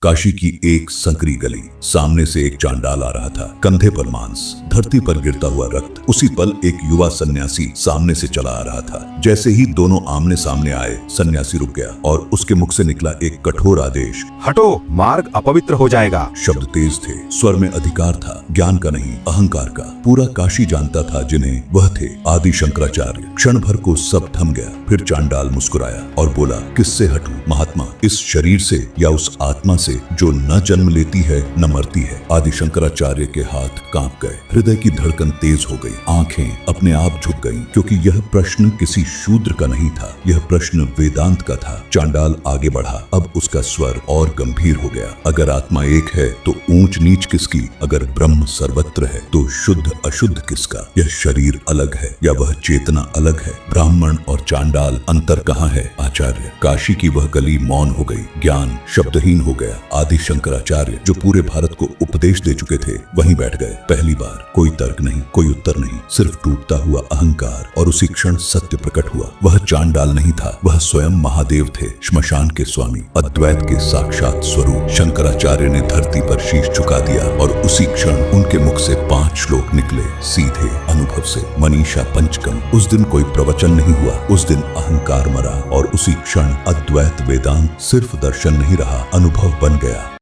काशी की एक संकरी गली, सामने से एक चांडाल आ रहा था, कंधे पर मांस, धरती पर गिरता हुआ रक्त। उसी पल एक युवा सन्यासी सामने से चला आ रहा था। जैसे ही दोनों आमने सामने आए, सन्यासी रुक गया और उसके मुख से निकला एक कठोर आदेश, हटो, मार्ग अपवित्र हो जाएगा। शब्द तेज थे, स्वर में अधिकार था, ज्ञान का नहीं अहंकार का। पूरा काशी जानता था जिन्हें वह थे आदि शंकराचार्य। क्षण भर को सब थम गया। फिर चांडाल मुस्कुराया और बोला, किससे हटूं महात्मा, इस शरीर से या उस आत्मा से जो न जन्म लेती है न मरती है। आदि शंकराचार्य के हाथ कांप गए, हृदय की धड़कन तेज हो गई, आंखें अपने आप झुक गईं, क्योंकि यह प्रश्न किसी शूद्र का नहीं था, यह प्रश्न वेदांत का था। चांडाल आगे बढ़ा, अब उसका स्वर और गंभीर हो गया। अगर आत्मा एक है तो ऊंच नीच किसकी? अगर ब्रह्म सर्वत्र है तो शुद्ध अशुद्ध किसका? यह शरीर अलग है या वह चेतना अलग है? ब्राह्मण और चांडाल अंतर कहाँ है आचार्य? काशी की वह गली मौन हो गई, ज्ञान शब्दहीन हो गया। आदि शंकराचार्य जो पूरे भारत को उपदेश दे चुके थे वहीं बैठ गए। पहली बार कोई तर्क नहीं, कोई उत्तर नहीं, सिर्फ टूटता हुआ अहंकार। और उसी क्षण सत्य प्रकट हुआ। वह चांडाल नहीं था, वह स्वयं महादेव थे, श्मशान के स्वामी, अद्वैत के साक्षात स्वरूप। शंकराचार्य ने धरती पर शीश झुका दिया और उसी क्षण उनके मुख से 5 श्लोक निकले, सीधे अनुभव से। मनीषा पंचकम। उस दिन कोई प्रवचन नहीं हुआ, उस दिन अहंकार मरा और उसी क्षण अद्वैत वेदांत सिर्फ दर्शन नहीं रहा, अनुभव बन गया।